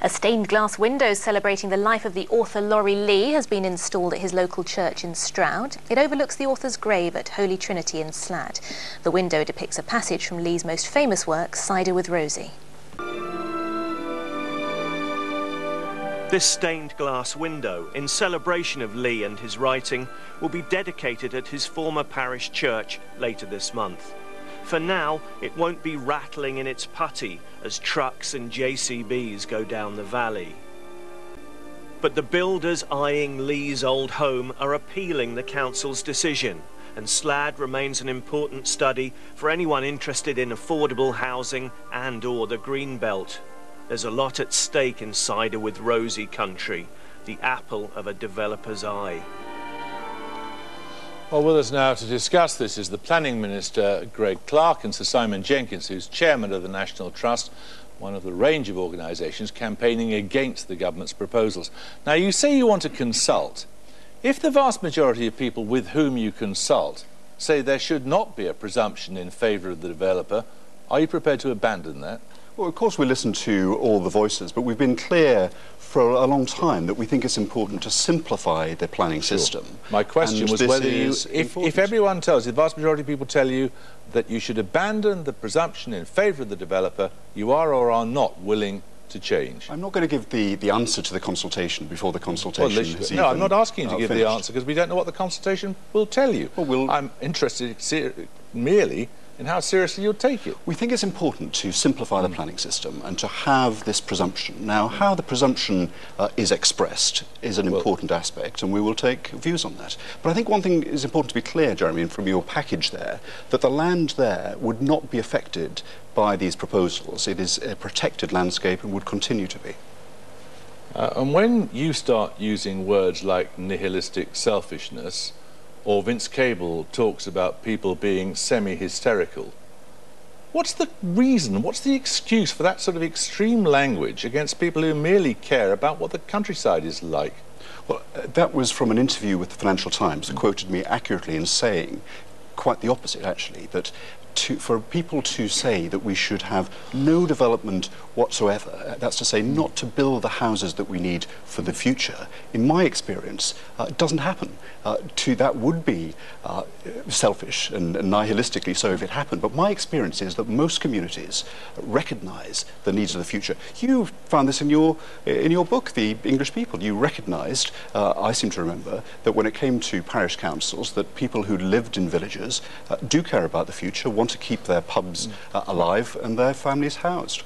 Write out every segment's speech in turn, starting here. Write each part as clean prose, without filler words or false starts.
A stained glass window celebrating the life of the author Laurie Lee has been installed at his local church in Stroud. It overlooks the author's grave at Holy Trinity in Slad. The window depicts a passage from Lee's most famous work, Cider with Rosie. This stained glass window, in celebration of Lee and his writing, will be dedicated at his former parish church later this month. For now, it won't be rattling in its putty as trucks and JCBs go down the valley. But the builders eyeing Lee's old home are appealing the council's decision, and Slad remains an important study for anyone interested in affordable housing and/or the green belt. There's a lot at stake in Cider with Rosie country, the apple of a developer's eye. Well, with us now to discuss this is the Planning Minister, Greg Clark, and Sir Simon Jenkins, who's Chairman of the National Trust, one of the range of organisations campaigning against the government's proposals. Now, you say you want to consult. If the vast majority of people with whom you consult say there should not be a presumption in favour of the developer, are you prepared to abandon that? Well, of course we listen to all the voices, but we've been clear for a long time that we think it's important to simplify the planning system. My question was whether you, if everyone tells you, the vast majority of people tell you that you should abandon the presumption in favour of the developer, you are or are not willing to change. I'm not going to give the answer to the consultation before the consultation is No, I'm not asking you to give the answer because we don't know what the consultation will tell you. Well, I'm interested merely in how seriously you'll take it. We think it's important to simplify the planning system and to have this presumption. Now, how the presumption is expressed is an important aspect, and we will take views on that. But I think one thing is important to be clear, Jeremy, and from your package there, that the land there would not be affected by these proposals. It is a protected landscape and would continue to be. And when you start using words like nihilistic selfishness, or Vince Cable talks about people being semi-hysterical, what's the reason, what's the excuse for that sort of extreme language against people who merely care about what the countryside is like? Well, that was from an interview with the Financial Times that quoted me accurately in saying quite the opposite, actually, that for people to say that we should have no development whatsoever, that's to say not to build the houses that we need for the future, in my experience, it doesn't happen. That would be selfish and nihilistically so if it happened, but my experience is that most communities recognise the needs of the future. You found this in your book, The English People. You recognised, I seem to remember, that when it came to parish councils, that people who lived in villages do care about the future, want to keep their pubs alive and their families housed.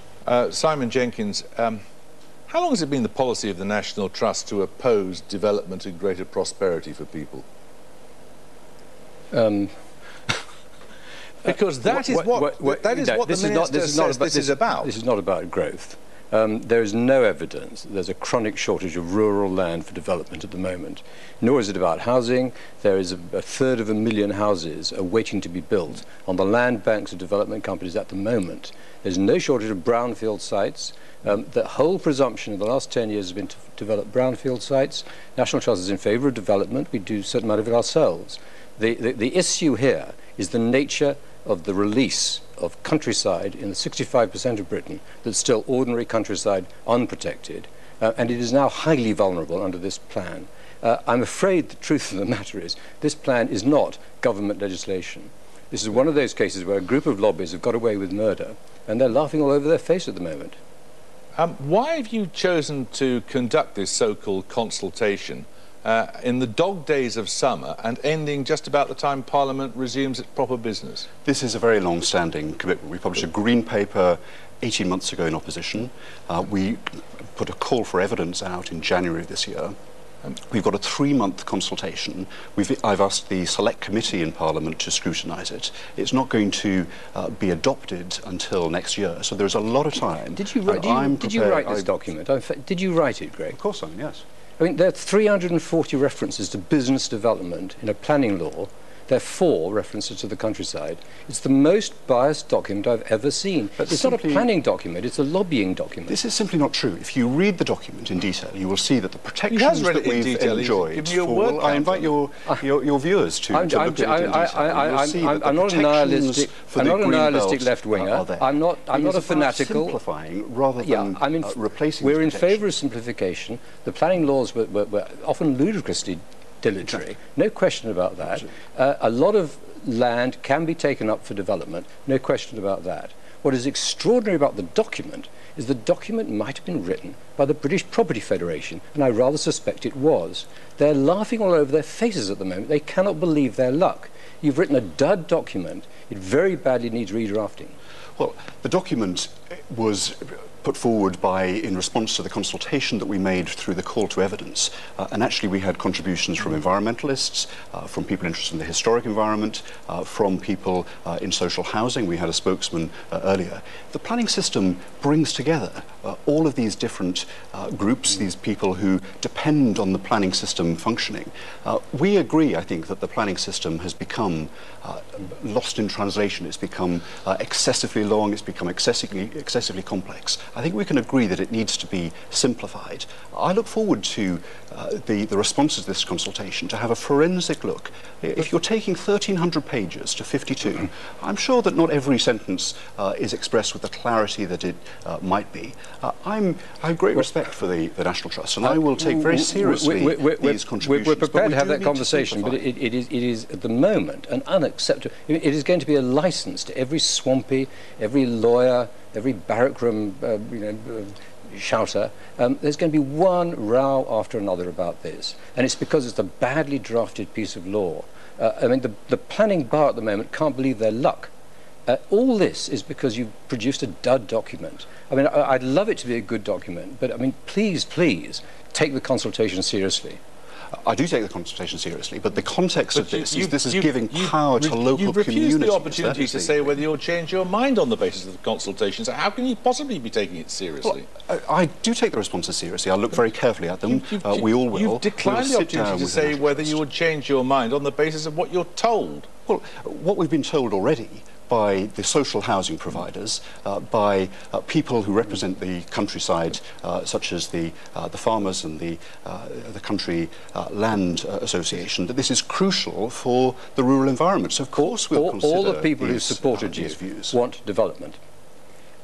Simon Jenkins, how long has it been the policy of the National Trust to oppose development and greater prosperity for people? Because that is what the Minister says this is about. This is not about growth. There is no evidence that there's a chronic shortage of rural land for development at the moment, nor is it about housing. There is a third of a million houses waiting to be built on the land banks of development companies at the moment. There's no shortage of brownfield sites. The whole presumption of the last 10 years has been to develop brownfield sites. National Trust is in favour of development. We do a certain amount of it ourselves. The issue here is the nature of the release of countryside in the 65% of Britain that's still ordinary countryside, unprotected, and it is now highly vulnerable under this plan. I'm afraid the truth of the matter is this plan is not government legislation. This is one of those cases where a group of lobbyists have got away with murder, and they're laughing all over their face at the moment. Why have you chosen to conduct this so-called consultation in the dog days of summer and ending just about the time Parliament resumes its proper business? This is a very long-standing commitment. We published a green paper 18 months ago in opposition. We put a call for evidence out in January of this year. We've got a 3-month consultation. I've asked the Select Committee in Parliament to scrutinise it. It's not going to be adopted until next year, so there's a lot of time. Did you write this document? Did you write it, Greg? Of course I am, yes. I mean, there are 340 references to business development in a planning law There are 4 references to the countryside. It's the most biased document I've ever seen. It's not a planning document, it's a lobbying document. This is simply not true. If you read the document in detail, you will see that the protections that we've enjoyed... Well, I invite your viewers to look at it in detail. I'm not a nihilistic left-winger. I'm not a fanatical... simplifying rather than replacing... We're in favour of simplification. The planning laws were often ludicrously dilatory. No question about that. A lot of land can be taken up for development. No question about that. What is extraordinary about the document is the document might have been written by the British Property Federation, and I rather suspect it was. They're laughing all over their faces at the moment. They cannot believe their luck. You've written a dud document. It very badly needs redrafting. Well, the document was put forward in response to the consultation that we made through the call to evidence. And actually we had contributions from environmentalists, from people interested in the historic environment, from people in social housing. We had a spokesman earlier. The planning system brings together all of these different groups, these people who depend on the planning system functioning. We agree, I think, that the planning system has become lost in translation. It's become excessively long, it's become excessively complex. I think we can agree that it needs to be simplified. I look forward to the responses to this consultation, to have a forensic look. If you're taking 1,300 pages to 52, I'm sure that not every sentence is expressed with the clarity that it might be. I have great respect for the National Trust, and I will take very seriously these contributions. We're prepared to have that conversation, but it is at the moment an unacceptable... It is going to be a license to every swampy, every lawyer, every barrack room shouter. There's going to be one row after another about this, and it's because it's a badly drafted piece of law. I mean, the planning bar at the moment can't believe their luck. All this is because you've produced a dud document. I mean, I'd love it to be a good document, but I mean, please, please, take the consultation seriously. I do take the consultation seriously, but the context of this is giving power to local communities. You've refused the opportunity to say whether you'll change your mind on the basis of the consultation, so how can you possibly be taking it seriously? Well, I do take the responses seriously. I'll look very carefully at them. We all will. You've declined the opportunity to say whether you would change your mind on the basis of what you're told. Well, what we've been told already by the social housing providers, by people who represent the countryside, such as the farmers and the Country Land Association, that this is crucial for the rural environment. So of course we'll consider all the people who supported you want development,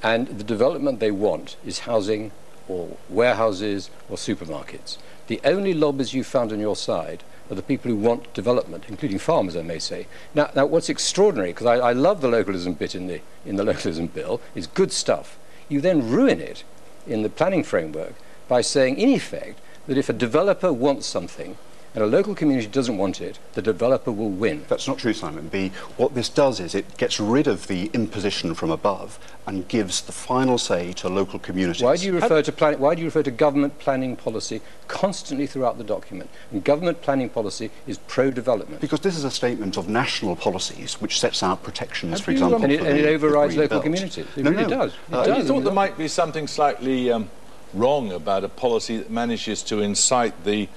and the development they want is housing or warehouses or supermarkets. The only lobbies you've found on your side are the people who want development, including farmers, I may say. Now what's extraordinary, because I love the localism bit in the localism bill, is good stuff. You then ruin it in the planning framework by saying, in effect, that if a developer wants something and a local community doesn't want it, the developer will win. That's not true, Simon. What this does is it gets rid of the imposition from above and gives the final say to local communities. Why do you refer to government planning policy constantly throughout the document? And government planning policy is pro-development. Because this is a statement of national policies which sets out protections, for example, and it overrides local communities. It really does. You thought there might be something slightly wrong about a policy that manages to incite the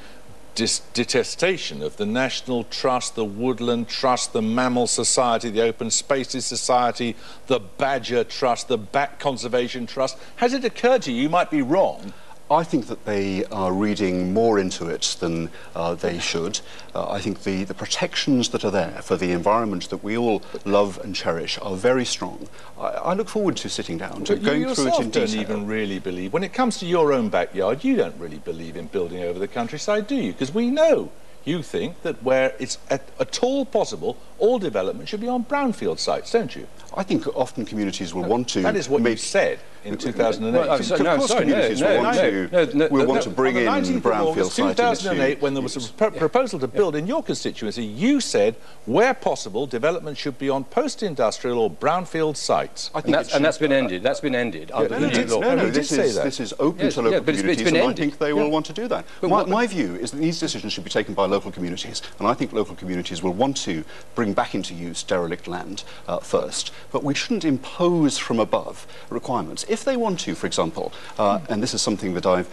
detestation of the National Trust, the Woodland Trust, the Mammal Society, the Open Spaces Society, the Badger Trust, the Bat Conservation Trust. Has it occurred to you you might be wrong? I think that they are reading more into it than they should. I think the protections that are there for the environment that we all love and cherish are very strong. I look forward to sitting down, to going through it in detail. You yourself don't even really believe, when it comes to your own backyard, you don't really believe in building over the countryside, do you? Because we know you think that where it's at all possible, all development should be on brownfield sites, don't you? I think often communities will want to... That is what you said in 2008. Communities will want to bring in brownfield sites. 2008, when there was a proposal to build in your constituency, you said, where possible, development should be on post-industrial or brownfield sites. And that's been ended. That's been ended. This is open to local communities, and I think they will want to do that. My view is that these decisions should be taken by local communities, and I think local communities will want to bring back into use derelict land first. But we shouldn't impose from above requirements. If they want to, for example, and this is something that I've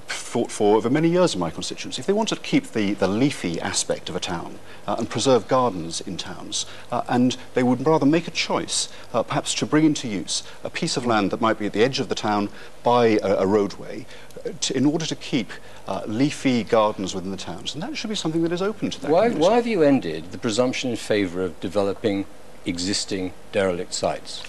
fought for over many years in my constituency, if they want to keep the leafy aspect of a town and preserve gardens in towns, and they would rather make a choice, perhaps to bring into use a piece of land that might be at the edge of the town by a roadway, in order to keep leafy gardens within the towns. And that should be something that is open to that community. Why have you ended the presumption in favour of developing existing derelict sites?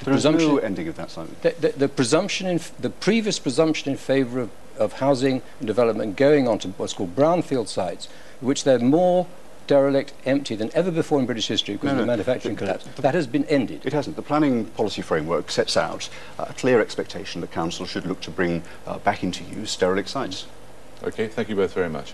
There is no ending of that, Simon. The previous presumption in favour of housing and development going on to what's called brownfield sites, which they're more derelict, empty than ever before in British history because of the manufacturing collapse. That has been ended. It hasn't. The planning policy framework sets out a clear expectation that council should look to bring back into use derelict sites. Okay, thank you both very much.